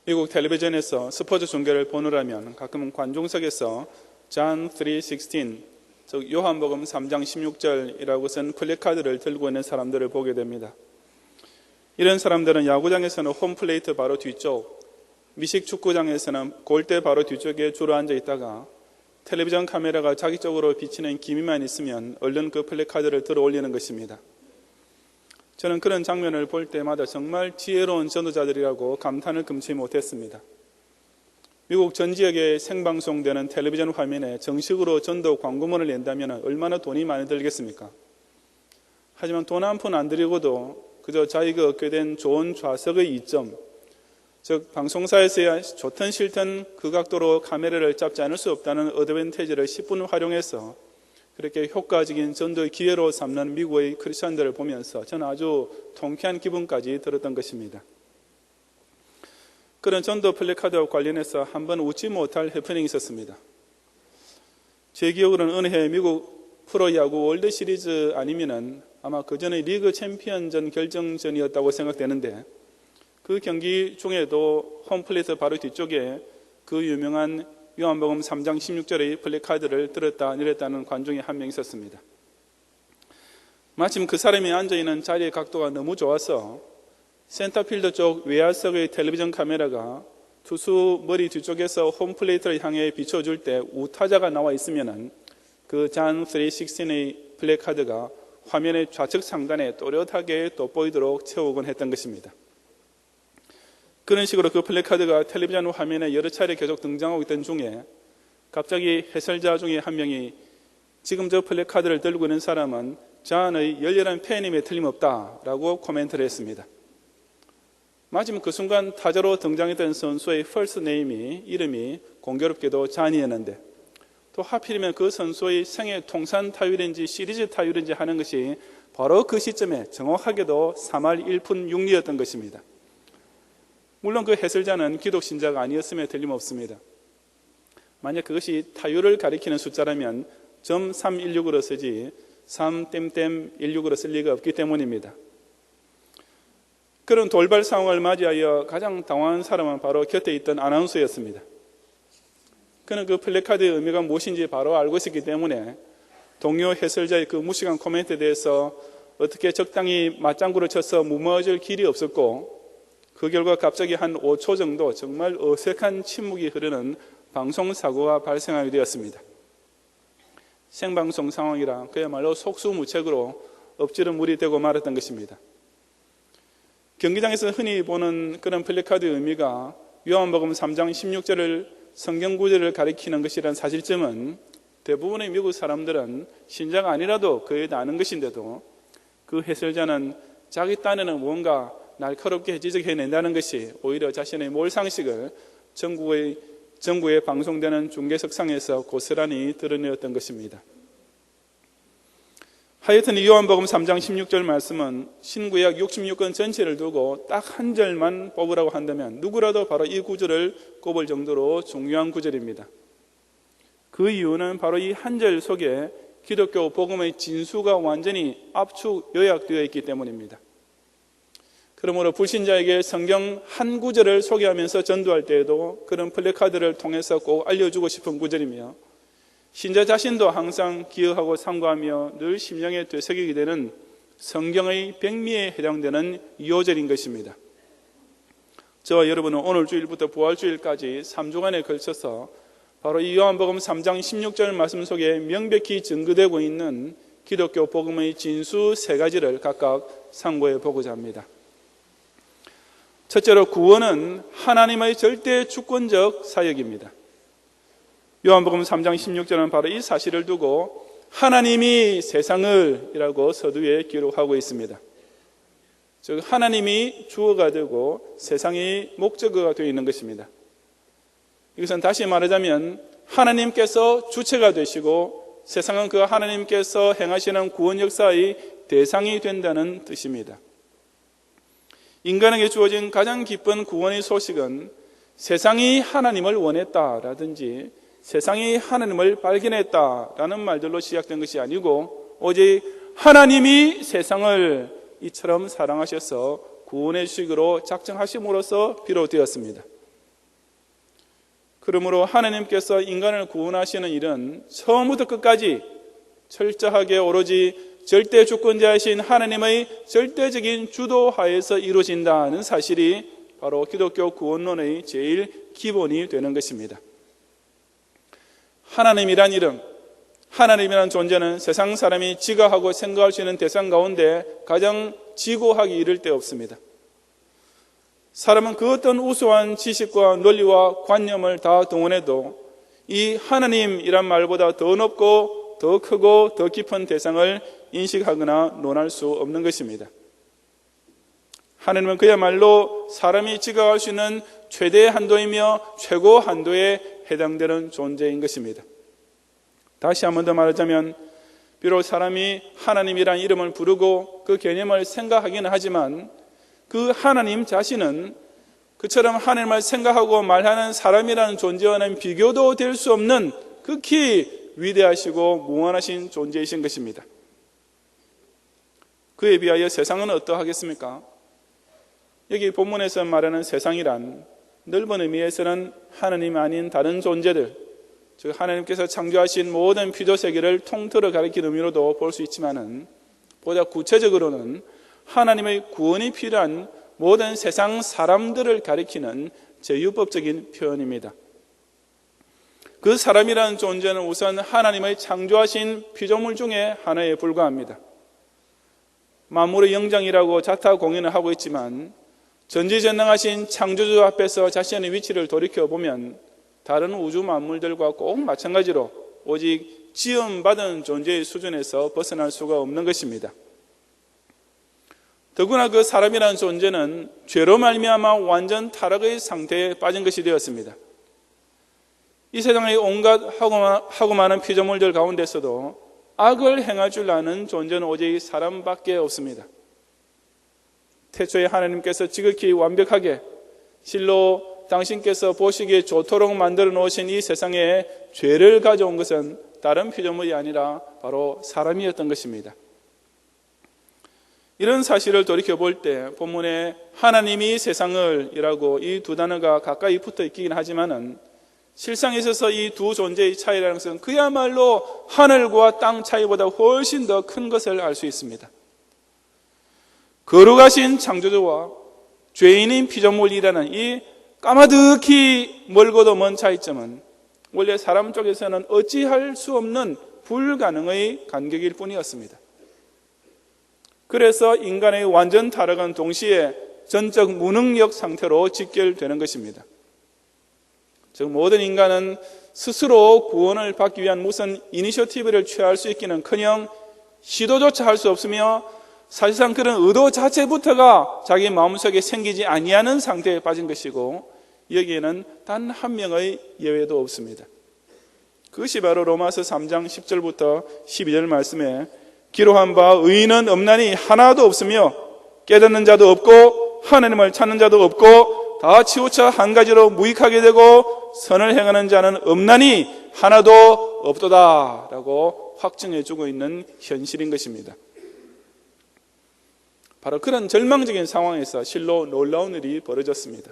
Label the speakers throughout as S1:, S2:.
S1: 미국 텔레비전에서 스포츠 중계를 보느라면 가끔 관중석에서 John 3:16, 즉 요한복음 3장 16절이라고 쓴 플래카드를 들고 있는 사람들을 보게 됩니다. 이런 사람들은 야구장에서는 홈플레이트 바로 뒤쪽, 미식 축구장에서는 골대 바로 뒤쪽에 주로 앉아 있다가 텔레비전 카메라가 자기 쪽으로 비치는 기미만 있으면 얼른 그 플래카드를 들어 올리는 것입니다. 저는 그런 장면을 볼 때마다 정말 지혜로운 전도자들이라고 감탄을 금치 못했습니다. 미국 전 지역에 생방송되는 텔레비전 화면에 정식으로 전도 광고문을 낸다면 얼마나 돈이 많이 들겠습니까? 하지만 돈 한 푼 안 들이고도 그저 자기가 얻게 된 좋은 좌석의 이점, 즉 방송사에서야 좋든 싫든 그 각도로 카메라를 잡지 않을 수 없다는 어드밴티지를 10분 활용해서 그렇게 효과적인 전도의 기회로 삼는 미국의 크리스천들을 보면서 저는 아주 통쾌한 기분까지 들었던 것입니다. 그런 전도 플래카드와 관련해서 한번 웃지 못할 해프닝이 있었습니다. 제 기억으로는 어느 해 미국 프로야구 월드시리즈 아니면은 아마 그 전에 리그 챔피언전 결정전이었다고 생각되는데 그 경기 중에도 홈플레이트 바로 뒤쪽에 그 유명한 요한복음 3장 16절의 플래카드를 들었다 내렸다는 관중이 한 명 있었습니다. 마침 그 사람이 앉아있는 자리의 각도가 너무 좋아서 센터필드 쪽 외야석의 텔레비전 카메라가 투수 머리 뒤쪽에서 홈플레이트를 향해 비춰줄 때 우타자가 나와 있으면 그 John 3:16의 플래카드가 화면의 좌측 상단에 또렷하게 돋보이도록 채우곤 했던 것입니다. 그런 식으로 그 플래카드가 텔레비전 화면에 여러 차례 계속 등장하고 있던 중에 갑자기 해설자 중에 한 명이 지금 저 플래카드를 들고 있는 사람은 존의 열렬한 팬임에 틀림없다라고 코멘트를 했습니다. 마침 그 순간 타자로 등장했던 선수의 퍼스트 네임이 이름이 공교롭게도 존이었는데 또 하필이면 그 선수의 생애 통산 타율인지 시리즈 타율인지 하는 것이 바로 그 시점에 정확하게도 3할 1푼 6리였던 것입니다. 물론 그 해설자는 기독신자가 아니었음에 틀림없습니다. 만약 그것이 타율을 가리키는 숫자라면 .316으로 쓰지 3.16으로 쓸 리가 없기 때문입니다. 그런 돌발 상황을 맞이하여 가장 당황한 사람은 바로 곁에 있던 아나운서였습니다. 그는 그 플래카드의 의미가 무엇인지 바로 알고 있었기 때문에 동료 해설자의 그 무식한 코멘트에 대해서 어떻게 적당히 맞장구를 쳐서 무너질 길이 없었고 그 결과 갑자기 한 5초 정도 정말 어색한 침묵이 흐르는 방송사고가 발생하게 되었습니다. 생방송 상황이라 그야말로 속수무책으로 엎지른 물이 되고 말았던 것입니다. 경기장에서 흔히 보는 그런 플래카드의 의미가 요한복음 3장 16절을 성경구절을 가리키는 것이란 사실점은 대부분의 미국 사람들은 신자가 아니라도 거의 다 아는 것인데도 그 해설자는 자기 딴에는 뭔가 날카롭게 지적해낸다는 것이 오히려 자신의 몰상식을 전국에 방송되는 중계석상에서 고스란히 드러내었던 것입니다. 하여튼 이 요한복음 3장 16절 말씀은 신구약 66권 전체를 두고 딱 한 절만 뽑으라고 한다면 누구라도 바로 이 구절을 꼽을 정도로 중요한 구절입니다. 그 이유는 바로 이 한 절 속에 기독교 복음의 진수가 완전히 압축 요약되어 있기 때문입니다. 그러므로 불신자에게 성경 한 구절을 소개하면서 전도할 때에도 그런 플래카드를 통해서 꼭 알려주고 싶은 구절이며 신자 자신도 항상 기억하고 삼가하며 늘 심령에 되새기게 되는 성경의 백미에 해당되는 요절인 것입니다. 저와 여러분은 오늘 주일부터 부활주일까지 3주간에 걸쳐서 바로 이 요한복음 3장 16절 말씀 속에 명백히 증거되고 있는 기독교 복음의 진수 3가지를 각각 상고해 보고자 합니다. 첫째로 구원은 하나님의 절대 주권적 사역입니다. 요한복음 3장 16절은 바로 이 사실을 두고 하나님이 세상을 이라고 서두에 기록하고 있습니다. 즉 하나님이 주어가 되고 세상이 목적어가 되어 있는 것입니다. 이것은 다시 말하자면 하나님께서 주체가 되시고 세상은 그 하나님께서 행하시는 구원 역사의 대상이 된다는 뜻입니다. 인간에게 주어진 가장 기쁜 구원의 소식은 세상이 하나님을 원했다라든지 세상이 하나님을 발견했다라는 말들로 시작된 것이 아니고 오직 하나님이 세상을 이처럼 사랑하셔서 구원의 주식으로 작정하심으로써 비롯되었습니다. 그러므로 하나님께서 인간을 구원하시는 일은 처음부터 끝까지 철저하게 오로지 절대 주권자이신 하나님의 절대적인 주도하에서 이루어진다는 사실이 바로 기독교 구원론의 제일 기본이 되는 것입니다. 하나님이란 이름, 하나님이란 존재는 세상 사람이 지각하고 생각할 수 있는 대상 가운데 가장 지고하기 이를 데 없습니다. 사람은 그 어떤 우수한 지식과 논리와 관념을 다 동원해도 이 하나님이란 말보다 더 높고 더 크고 더 깊은 대상을 인식하거나 논할 수 없는 것입니다. 하나님은 그야말로 사람이 지각할 수 있는 최대 한도이며 최고 한도에 해당되는 존재인 것입니다. 다시 한 번 더 말하자면 비록 사람이 하나님이란 이름을 부르고 그 개념을 생각하기는 하지만 그 하나님 자신은 그처럼 하나님을 생각하고 말하는 사람이라는 존재와는 비교도 될 수 없는 극히 위대하시고 무한하신 존재이신 것입니다. 그에 비하여 세상은 어떠하겠습니까? 여기 본문에서 말하는 세상이란 넓은 의미에서는 하나님 아닌 다른 존재들, 즉 하나님께서 창조하신 모든 피조세계를 통틀어 가리키는 의미로도 볼 수 있지만은 보다 구체적으로는 하나님의 구원이 필요한 모든 세상 사람들을 가리키는 제휴법적인 표현입니다. 그 사람이라는 존재는 우선 하나님의 창조하신 피조물 중에 하나에 불과합니다. 만물의 영장이라고 자타 공연을 하고 있지만 전지전능하신 창조주 앞에서 자신의 위치를 돌이켜보면 다른 우주 만물들과 꼭 마찬가지로 오직 지음받은 존재의 수준에서 벗어날 수가 없는 것입니다. 더구나 그 사람이라는 존재는 죄로 말미암아 완전 타락의 상태에 빠진 것이 되었습니다. 이 세상의 온갖 하고 많은 피조물들 가운데서도 악을 행할 줄 아는 존재는 오직 사람밖에 없습니다. 태초에 하나님께서 지극히 완벽하게 실로 당신께서 보시기에 좋도록 만들어 놓으신 이 세상에 죄를 가져온 것은 다른 피조물이 아니라 바로 사람이었던 것입니다. 이런 사실을 돌이켜볼 때 본문에 하나님이 세상을 이라고 이 두 단어가 가까이 붙어 있긴 하지만은 실상에 있어서 이 두 존재의 차이라는 것은 그야말로 하늘과 땅 차이보다 훨씬 더 큰 것을 알 수 있습니다. 거룩하신 창조주와 죄인인 피조물이라는 이 까마득히 멀고도 먼 차이점은 원래 사람 쪽에서는 어찌할 수 없는 불가능의 간격일 뿐이었습니다. 그래서 인간의 완전 타락은 동시에 전적 무능력 상태로 직결되는 것입니다. 즉 모든 인간은 스스로 구원을 받기 위한 무슨 이니셔티브를 취할 수 있기는커녕 시도조차 할 수 없으며 사실상 그런 의도 자체부터가 자기 마음속에 생기지 아니하는 상태에 빠진 것이고 여기에는 단 한 명의 예외도 없습니다. 그것이 바로 로마서 3장 10절부터 12절 말씀에 기록한 바 의인은 없나니 하나도 없으며 깨닫는 자도 없고 하나님을 찾는 자도 없고 다 치우쳐 한 가지로 무익하게 되고 선을 행하는 자는 없나니 하나도 없도다 라고 확증해주고 있는 현실인 것입니다. 바로 그런 절망적인 상황에서 실로 놀라운 일이 벌어졌습니다.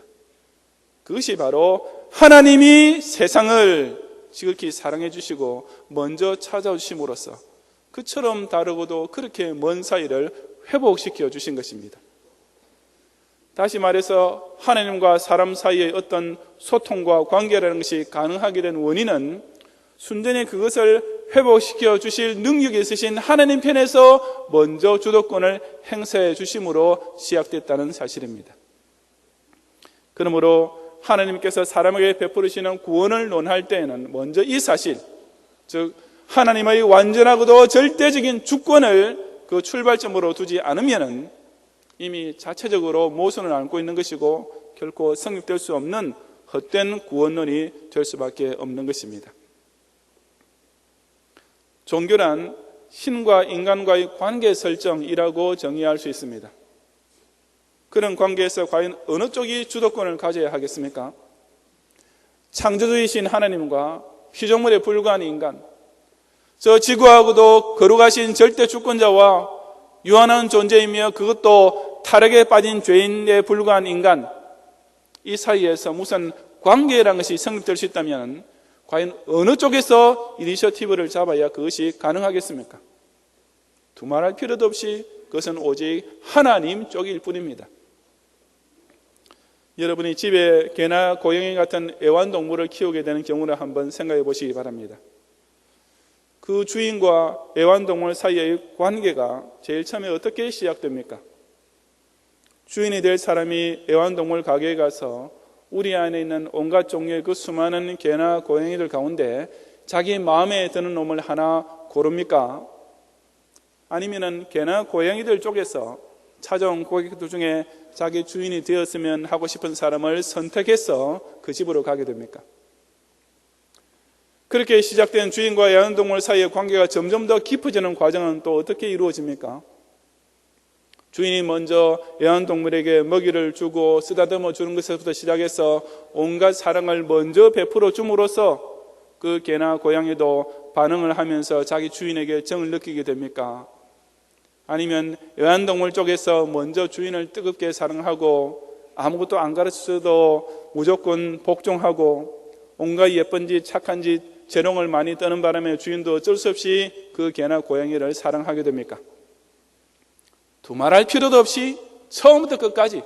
S1: 그것이 바로 하나님이 세상을 지극히 사랑해 주시고 먼저 찾아주심으로써 그처럼 다르고도 그렇게 먼 사이를 회복시켜 주신 것입니다. 다시 말해서 하나님과 사람 사이의 어떤 소통과 관계라는 것이 가능하게 된 원인은 순전히 그것을 회복시켜 주실 능력이 있으신 하나님 편에서 먼저 주도권을 행사해 주심으로 시작됐다는 사실입니다. 그러므로 하나님께서 사람에게 베푸시는 구원을 논할 때에는 먼저 이 사실, 즉 하나님의 완전하고도 절대적인 주권을 그 출발점으로 두지 않으면은 이미 자체적으로 모순을 안고 있는 것이고 결코 성립될 수 없는 헛된 구원론이 될 수밖에 없는 것입니다. 종교란 신과 인간과의 관계 설정이라고 정의할 수 있습니다. 그런 관계에서 과연 어느 쪽이 주도권을 가져야 하겠습니까? 창조주이신 하나님과 피조물에 불과한 인간, 저 지구하고도 거룩하신 절대 주권자와 유한한 존재이며 그것도 타락에 빠진 죄인에 불과한 인간, 이 사이에서 무슨 관계라는 것이 성립될 수 있다면 과연 어느 쪽에서 이니셔티브를 잡아야 그것이 가능하겠습니까? 두말할 필요도 없이 그것은 오직 하나님 쪽일 뿐입니다. 여러분이 집에 개나 고양이 같은 애완동물을 키우게 되는 경우를 한번 생각해 보시기 바랍니다. 그 주인과 애완동물 사이의 관계가 제일 처음에 어떻게 시작됩니까? 주인이 될 사람이 애완동물 가게에 가서 우리 안에 있는 온갖 종류의 그 수많은 개나 고양이들 가운데 자기 마음에 드는 놈을 하나 고릅니까? 아니면은 개나 고양이들 쪽에서 찾아온 고객들 중에 자기 주인이 되었으면 하고 싶은 사람을 선택해서 그 집으로 가게 됩니까? 그렇게 시작된 주인과 애완동물 사이의 관계가 점점 더 깊어지는 과정은 또 어떻게 이루어집니까? 주인이 먼저 애완동물에게 먹이를 주고 쓰다듬어 주는 것부터 시작해서 온갖 사랑을 먼저 베풀어 줌으로써 그 개나 고양이도 반응을 하면서 자기 주인에게 정을 느끼게 됩니까? 아니면 애완동물 쪽에서 먼저 주인을 뜨겁게 사랑하고 아무것도 안 가르쳐도 무조건 복종하고 온갖 예쁜 짓 착한 짓 재롱을 많이 떠는 바람에 주인도 어쩔 수 없이 그 개나 고양이를 사랑하게 됩니까? 두말할 필요도 없이 처음부터 끝까지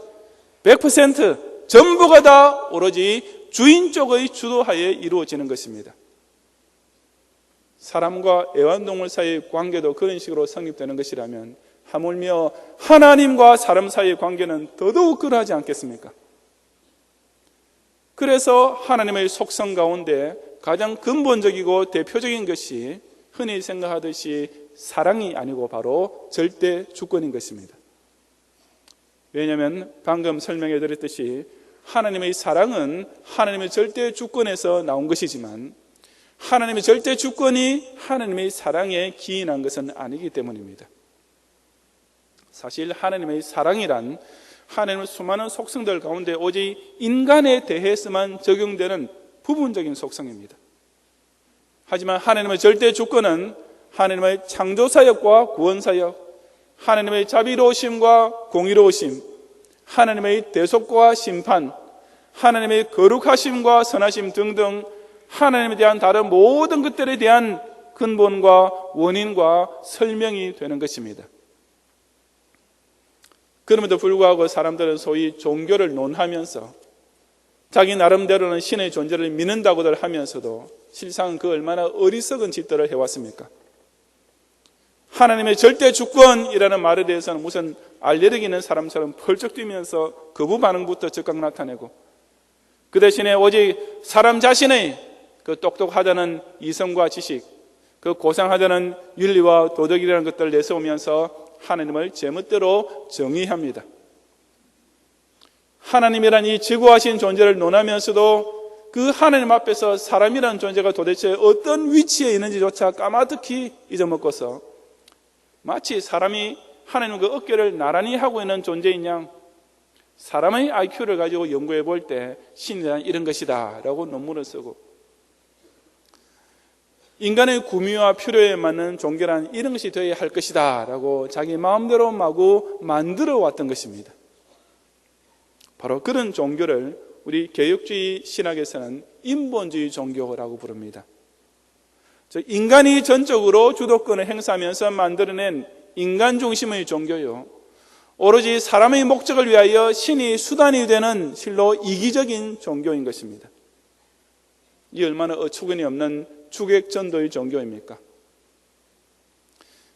S1: 100% 전부가 다 오로지 주인 쪽의 주도하에 이루어지는 것입니다. 사람과 애완동물 사이의 관계도 그런 식으로 성립되는 것이라면 하물며 하나님과 사람 사이의 관계는 더더욱 그러하지 않겠습니까? 그래서 하나님의 속성 가운데 가장 근본적이고 대표적인 것이 흔히 생각하듯이 사랑이 아니고 바로 절대 주권인 것입니다. 왜냐하면 방금 설명해 드렸듯이 하나님의 사랑은 하나님의 절대 주권에서 나온 것이지만 하나님의 절대 주권이 하나님의 사랑에 기인한 것은 아니기 때문입니다. 사실 하나님의 사랑이란 하나님의 수많은 속성들 가운데 오직 인간에 대해서만 적용되는 부분적인 속성입니다. 하지만 하나님의 절대 주권은 하나님의 창조사역과 구원사역, 하나님의 자비로우심과 공의로우심, 하나님의 대속과 심판, 하나님의 거룩하심과 선하심 등등 하나님에 대한 다른 모든 것들에 대한 근본과 원인과 설명이 되는 것입니다. 그럼에도 불구하고 사람들은 소위 종교를 논하면서 자기 나름대로는 신의 존재를 믿는다고들 하면서도 실상 그 얼마나 어리석은 짓들을 해왔습니까? 하나님의 절대 주권이라는 말에 대해서는 무슨 알레르기 있는 사람처럼 펄쩍 뛰면서 거부 반응부터 즉각 나타내고 그 대신에 오직 사람 자신의 그 똑똑하다는 이성과 지식, 그 고상하다는 윤리와 도덕이라는 것들을 내세우면서 하나님을 제멋대로 정의합니다. 하나님이란 이 지구하신 존재를 논하면서도 그 하나님 앞에서 사람이라는 존재가 도대체 어떤 위치에 있는지조차 까마득히 잊어먹고서 마치 사람이 하나님 그 어깨를 나란히 하고 있는 존재인 양 사람의 IQ를 가지고 연구해 볼 때 신이란 이런 것이다 라고 논문을 쓰고 인간의 구미와 필요에 맞는 종교란 이런 것이 되어야 할 것이다 라고 자기 마음대로 마구 만들어 왔던 것입니다. 바로 그런 종교를 우리 개혁주의 신학에서는 인본주의 종교라고 부릅니다. 즉 인간이 전적으로 주도권을 행사하면서 만들어낸 인간 중심의 종교요, 오로지 사람의 목적을 위하여 신이 수단이 되는 실로 이기적인 종교인 것입니다. 이 얼마나 어처구니 없는 주객전도의 종교입니까?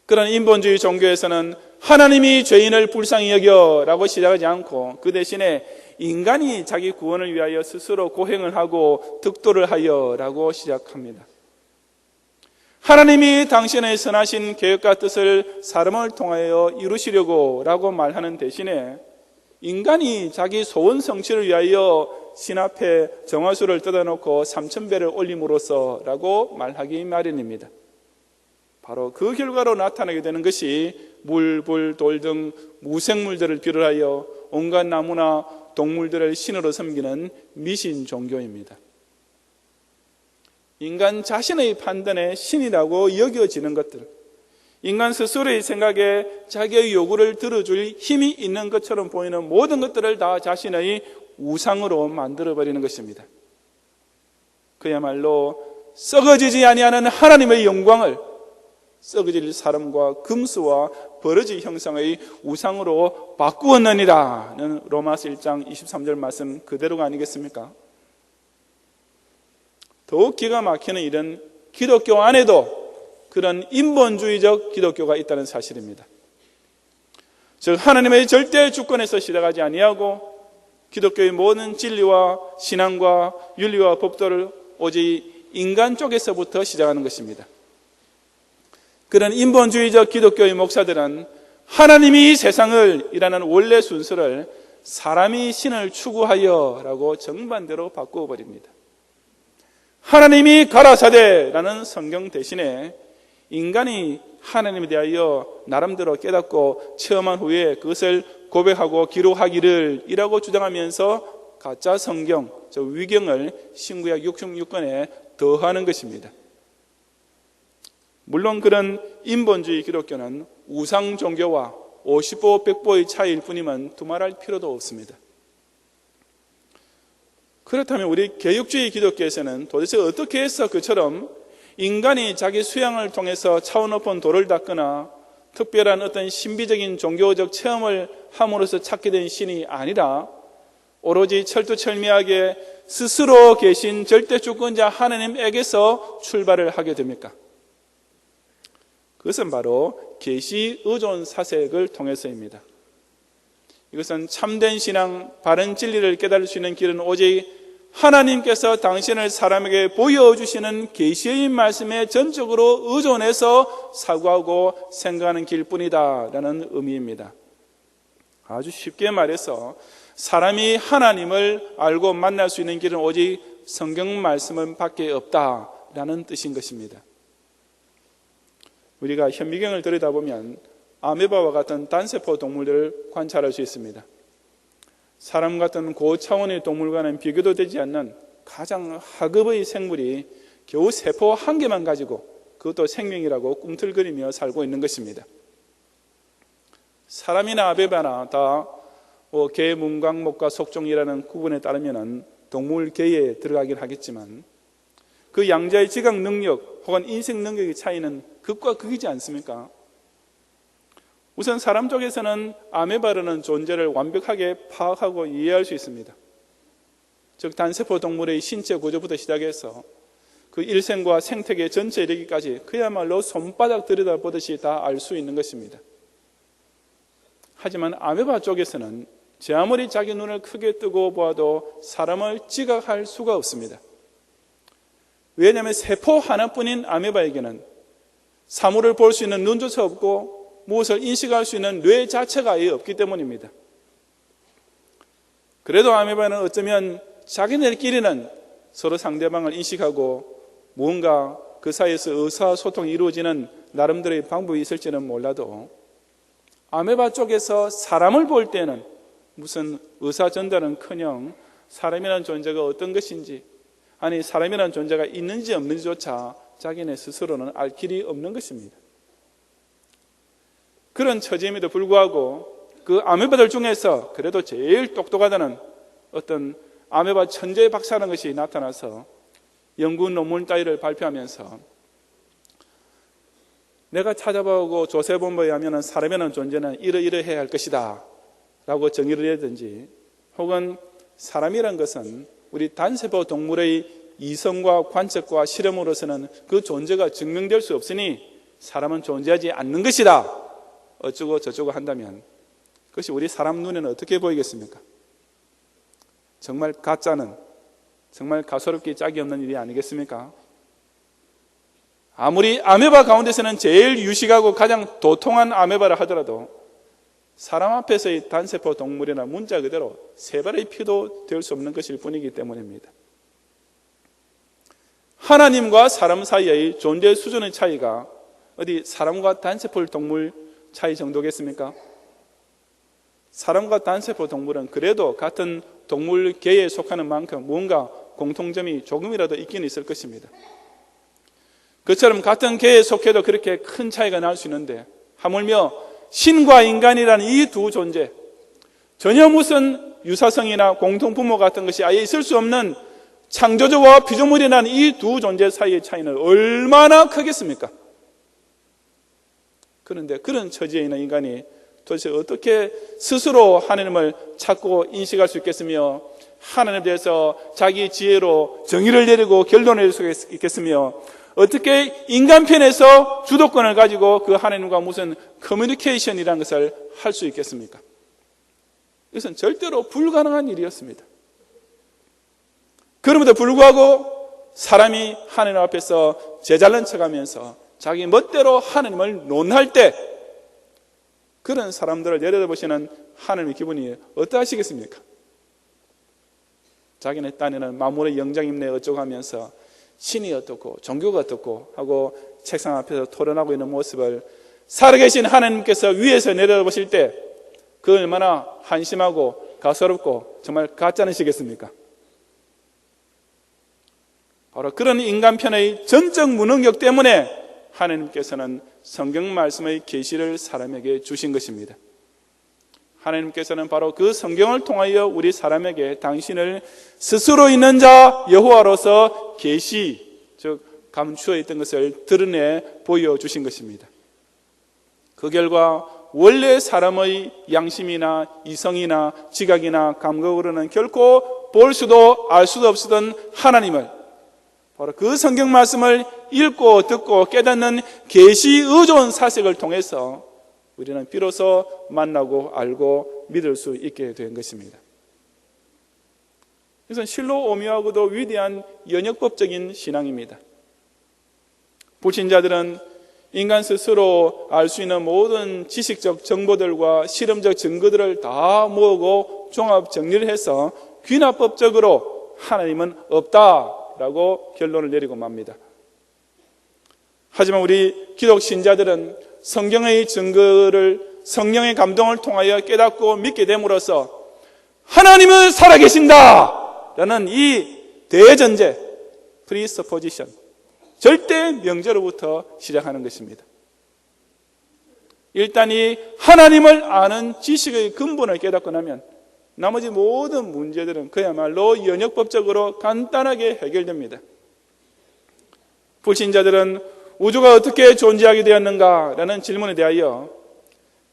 S1: 그런 인본주의 종교에서는 하나님이 죄인을 불쌍히 여겨라고 시작하지 않고 그 대신에 인간이 자기 구원을 위하여 스스로 고행을 하고 득도를 하여라고 시작합니다. 하나님이 당신의 선하신 계획과 뜻을 사람을 통하여 이루시려고 라고 말하는 대신에 인간이 자기 소원 성취를 위하여 신 앞에 정화수를 뜯어놓고 3,000배를 올림으로써 라고 말하기 마련입니다. 바로 그 결과로 나타나게 되는 것이 물, 불, 돌 등 무생물들을 비롯하여 온갖 나무나 동물들을 신으로 섬기는 미신 종교입니다. 인간 자신의 판단에 신이라고 여겨지는 것들, 인간 스스로의 생각에 자기의 요구를 들어줄 힘이 있는 것처럼 보이는 모든 것들을 다 자신의 우상으로 만들어버리는 것입니다. 그야말로 썩어지지 아니하는 하나님의 영광을 썩어질 사람과 금수와 버러지 형상의 우상으로 바꾸었느니라는 로마서 1장 23절 말씀 그대로가 아니겠습니까? 더욱 기가 막히는 일은 기독교 안에도 그런 인본주의적 기독교가 있다는 사실입니다. 즉 하나님의 절대 주권에서 시작하지 아니하고 기독교의 모든 진리와 신앙과 윤리와 법도를 오직 인간 쪽에서부터 시작하는 것입니다. 그런 인본주의적 기독교의 목사들은 하나님이 세상을 이라는 원래 순서를 사람이 신을 추구하여 라고 정반대로 바꾸어 버립니다. 하나님이 가라사대라는 성경 대신에 인간이 하나님에 대하여 나름대로 깨닫고 체험한 후에 그것을 고백하고 기록하기를 이라고 주장하면서 가짜 성경, 저 위경을 신구약 66권에 더하는 것입니다. 물론 그런 인본주의 기독교는 우상 종교와 50보 100보의 차이일 뿐이면 두말할 필요도 없습니다. 그렇다면 우리 개혁주의 기독교에서는 도대체 어떻게 해서 그처럼 인간이 자기 수양을 통해서 차원 높은 도를 닦거나 특별한 어떤 신비적인 종교적 체험을 함으로써 찾게 된 신이 아니라 오로지 철두철미하게 스스로 계신 절대주권자 하나님에게서 출발을 하게 됩니까? 그것은 바로 계시 의존 사색을 통해서입니다. 이것은 참된 신앙, 바른 진리를 깨달을 수 있는 길은 오직 하나님께서 당신을 사람에게 보여주시는 계시의 말씀에 전적으로 의존해서 사고하고 생각하는 길뿐이다 라는 의미입니다. 아주 쉽게 말해서 사람이 하나님을 알고 만날 수 있는 길은 오직 성경 말씀 밖에 없다라는 뜻인 것입니다. 우리가 현미경을 들여다보면 아메바와 같은 단세포 동물들을 관찰할 수 있습니다. 사람 같은 고차원의 동물과는 비교도 되지 않는 가장 하급의 생물이 겨우 세포 한 개만 가지고 그것도 생명이라고 꿈틀거리며 살고 있는 것입니다. 사람이나 아메바나 다 개, 문광, 목과 속종이라는 구분에 따르면 동물계에 들어가긴 하겠지만 그 양자의 지각 능력 혹은 인식 능력의 차이는 극과 극이지 않습니까? 우선 사람 쪽에서는 아메바라는 존재를 완벽하게 파악하고 이해할 수 있습니다. 즉 단세포 동물의 신체 구조부터 시작해서 그 일생과 생태계 전체에 이르기까지 그야말로 손바닥 들여다보듯이 다 알 수 있는 것입니다. 하지만 아메바 쪽에서는 제 아무리 자기 눈을 크게 뜨고 보아도 사람을 지각할 수가 없습니다. 왜냐하면 세포 하나뿐인 아메바에게는 사물을 볼 수 있는 눈조차 없고 무엇을 인식할 수 있는 뇌 자체가 아예 없기 때문입니다. 그래도 아메바는 어쩌면 자기네들끼리는 서로 상대방을 인식하고 무언가 그 사이에서 의사소통이 이루어지는 나름대로의 방법이 있을지는 몰라도 아메바 쪽에서 사람을 볼 때는 무슨 의사전달은커녕 사람이라는 존재가 어떤 것인지 아니 사람이라는 존재가 있는지 없는지조차 자기네 스스로는 알 길이 없는 것입니다. 그런 처지임에도 불구하고 그 아메바들 중에서 그래도 제일 똑똑하다는 어떤 아메바 천재 박사라는 것이 나타나서 연구 논문 따위를 발표하면서 내가 찾아보고 조사해본 바에 하면 사람이라는 존재는 이러이러해야 할 것이다 라고 정의를 해야든지 혹은 사람이란 것은 우리 단세포 동물의 이성과 관측과 실험으로서는 그 존재가 증명될 수 없으니 사람은 존재하지 않는 것이다 어쩌고 저쩌고 한다면 그것이 우리 사람 눈에는 어떻게 보이겠습니까? 정말 가짜는 정말 가소롭게 짝이 없는 일이 아니겠습니까? 아무리 아메바 가운데서는 제일 유식하고 가장 도통한 아메바라 하더라도 사람 앞에서의 단세포 동물이나 문자 그대로 세 발의 피도 될 수 없는 것일 뿐이기 때문입니다. 하나님과 사람 사이의 존재 수준의 차이가 어디 사람과 단세포 동물 차이 정도겠습니까? 사람과 단세포 동물은 그래도 같은 동물계에 속하는 만큼 뭔가 공통점이 조금이라도 있긴 있을 것입니다. 그처럼 같은 계에 속해도 그렇게 큰 차이가 날 수 있는데 하물며 신과 인간이라는 이 두 존재 전혀 무슨 유사성이나 공통부모 같은 것이 아예 있을 수 없는 창조주와 피조물이라는 이 두 존재 사이의 차이는 얼마나 크겠습니까? 그런데 그런 처지에 있는 인간이 도대체 어떻게 스스로 하나님을 찾고 인식할 수 있겠으며 하나님에 대해서 자기 지혜로 정의를 내리고 결론을 내릴 수 있겠으며 어떻게 인간 편에서 주도권을 가지고 그 하나님과 무슨 커뮤니케이션이라는 것을 할 수 있겠습니까? 이것은 절대로 불가능한 일이었습니다. 그럼에도 불구하고 사람이 하나님 앞에서 제잘난 척하면서 자기 멋대로 하나님을 논할 때 그런 사람들을 내려다보시는 하나님의 기분이 어떠하시겠습니까? 자기네 딴에는 만물의 영장입네 어쩌고 하면서 신이 어떻고 종교가 어떻고 하고 책상 앞에서 토론하고 있는 모습을 살아계신 하나님께서 위에서 내려다보실 때 그 얼마나 한심하고 가소롭고 정말 가짜는시겠습니까? 바로 그런 인간편의 전적 무능력 때문에 하나님께서는 성경 말씀의 계시를 사람에게 주신 것입니다. 하나님께서는 바로 그 성경을 통하여 우리 사람에게 당신을 스스로 있는 자 여호와로서 계시, 즉 감추어 있던 것을 드러내 보여주신 것입니다. 그 결과 원래 사람의 양심이나 이성이나 지각이나 감각으로는 결코 볼 수도 알 수도 없었던 하나님을 바로 그 성경 말씀을 읽고 듣고 깨닫는 계시 의존 사색을 통해서 우리는 비로소 만나고 알고 믿을 수 있게 된 것입니다. 이것은 실로 오묘하고도 위대한 연역법적인 신앙입니다. 불신자들은 인간 스스로 알 수 있는 모든 지식적 정보들과 실험적 증거들을 다 모으고 종합 정리를 해서 귀납법적으로 하나님은 없다라고 결론을 내리고 맙니다. 하지만 우리 기독 신자들은 성경의 증거를 성령의 감동을 통하여 깨닫고 믿게 됨으로써 하나님은 살아계신다 라는 이 대전제 프리서포지션 절대 명제로부터 시작하는 것입니다. 일단 이 하나님을 아는 지식의 근본을 깨닫고 나면 나머지 모든 문제들은 그야말로 연역법적으로 간단하게 해결됩니다. 불신자들은 우주가 어떻게 존재하게 되었는가라는 질문에 대하여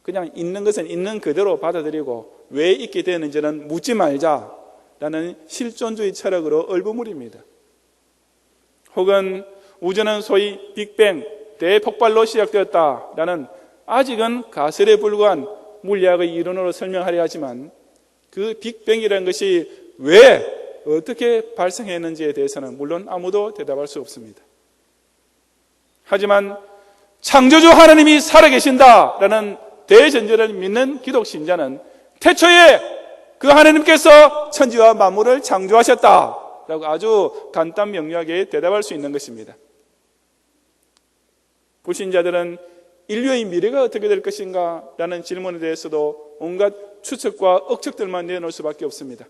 S1: 그냥 있는 것은 있는 그대로 받아들이고 왜 있게 되었는지는 묻지 말자라는 실존주의 철학으로 얼버무립니다. 혹은 우주는 소위 빅뱅, 대폭발로 시작되었다라는 아직은 가설에 불과한 물리학의 이론으로 설명하려 하지만 그 빅뱅이라는 것이 왜 어떻게 발생했는지에 대해서는 물론 아무도 대답할 수 없습니다. 하지만 창조주 하나님이 살아계신다라는 대전제를 믿는 기독 신자는 태초에 그 하나님께서 천지와 만물을 창조하셨다라고 아주 간단 명료하게 대답할 수 있는 것입니다. 불신자들은 인류의 미래가 어떻게 될 것인가 라는 질문에 대해서도 온갖 추측과 억측들만 내놓을 수밖에 없습니다.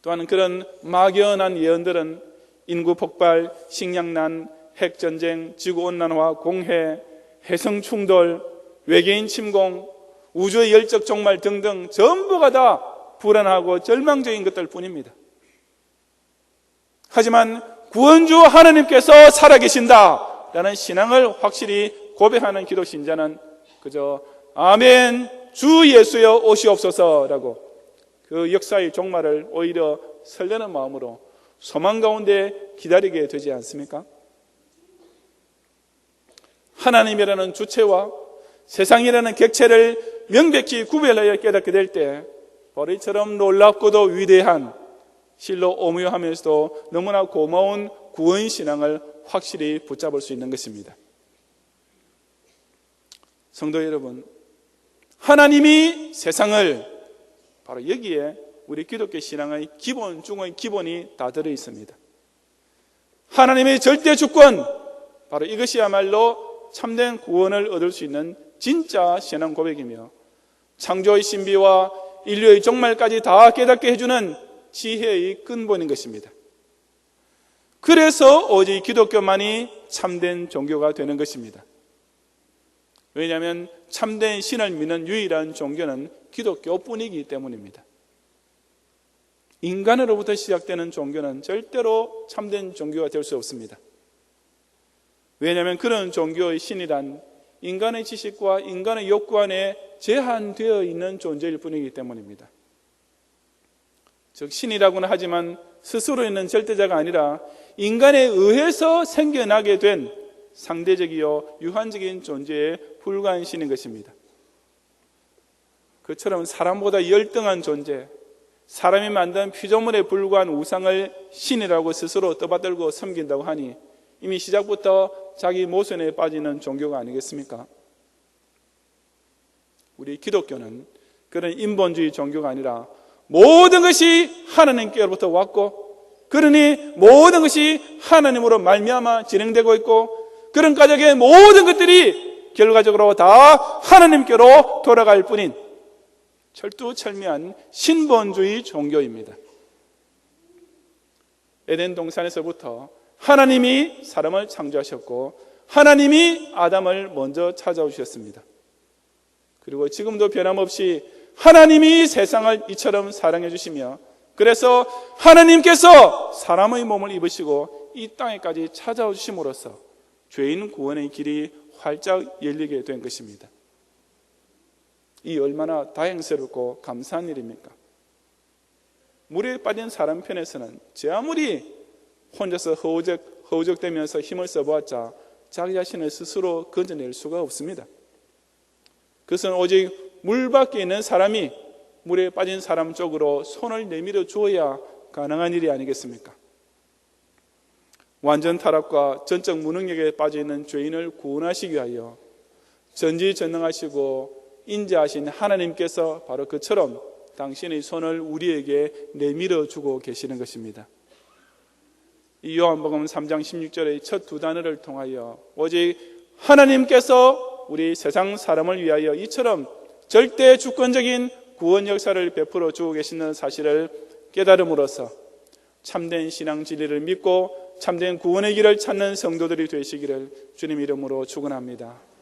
S1: 또한 그런 막연한 예언들은 인구 폭발, 식량난, 핵전쟁, 지구온난화, 공해, 해성충돌, 외계인 침공, 우주의 열적 종말 등등 전부가 다 불안하고 절망적인 것들 뿐입니다. 하지만 구원주 하나님께서 살아계신다라는 신앙을 확실히 고백하는 기독 신자는 그저 아멘 주 예수여 오시옵소서라고 그 역사의 종말을 오히려 설레는 마음으로 소망 가운데 기다리게 되지 않습니까? 하나님이라는 주체와 세상이라는 객체를 명백히 구별하여 깨닫게 될 때 바로 이처럼 놀랍고도 위대한 실로 오묘하면서도 너무나 고마운 구원신앙을 확실히 붙잡을 수 있는 것입니다. 성도 여러분, 하나님이 세상을 바로 여기에 우리 기독교 신앙의 기본 중의 기본이 다 들어 있습니다. 하나님의 절대 주권, 바로 이것이야말로 참된 구원을 얻을 수 있는 진짜 신앙 고백이며 창조의 신비와 인류의 종말까지 다 깨닫게 해주는 지혜의 근본인 것입니다. 그래서 오직 기독교만이 참된 종교가 되는 것입니다. 왜냐하면 참된 신을 믿는 유일한 종교는 기독교뿐이기 때문입니다. 인간으로부터 시작되는 종교는 절대로 참된 종교가 될 수 없습니다. 왜냐하면 그런 종교의 신이란 인간의 지식과 인간의 욕구 안에 제한되어 있는 존재일 뿐이기 때문입니다. 즉 신이라고는 하지만 스스로 있는 절대자가 아니라 인간에 의해서 생겨나게 된 상대적이요 유한적인 존재에 불과한 신인 것입니다. 그처럼 사람보다 열등한 존재, 사람이 만든 피조물에 불과한 우상을 신이라고 스스로 떠받들고 섬긴다고 하니 이미 시작부터 자기 모순에 빠지는 종교가 아니겠습니까? 우리 기독교는 그런 인본주의 종교가 아니라 모든 것이 하나님께로부터 왔고, 그러니 모든 것이 하나님으로 말미암아 진행되고 있고, 그런 가족의 모든 것들이 결과적으로 다 하나님께로 돌아갈 뿐인 철두철미한 신본주의 종교입니다. 에덴 동산에서부터 하나님이 사람을 창조하셨고 하나님이 아담을 먼저 찾아오셨습니다. 그리고 지금도 변함없이 하나님이 세상을 이처럼 사랑해 주시며, 그래서 하나님께서 사람의 몸을 입으시고 이 땅에까지 찾아오 주심으로써 죄인 구원의 길이 활짝 열리게 된 것입니다. 이 얼마나 다행스럽고 감사한 일입니까? 물에 빠진 사람 편에서는 제 아무리 혼자서 허우적대면서 힘을 써보았자 자기 자신을 스스로 건져낼 수가 없습니다. 그것은 오직 물 밖에 있는 사람이 물에 빠진 사람 쪽으로 손을 내밀어 주어야 가능한 일이 아니겠습니까? 완전 타락과 전적 무능력에 빠져있는 죄인을 구원하시기 위하여 전지전능하시고 인자하신 하나님께서 바로 그처럼 당신의 손을 우리에게 내밀어 주고 계시는 것입니다. 이 요한복음 3장 16절의 첫 두 단어를 통하여 오직 하나님께서 우리 세상 사람을 위하여 이처럼 절대 주권적인 구원 역사를 베풀어 주고 계시는 사실을 깨달음으로써 참된 신앙 진리를 믿고 참된 구원의 길을 찾는 성도들이 되시기를 주님 이름으로 축원합니다.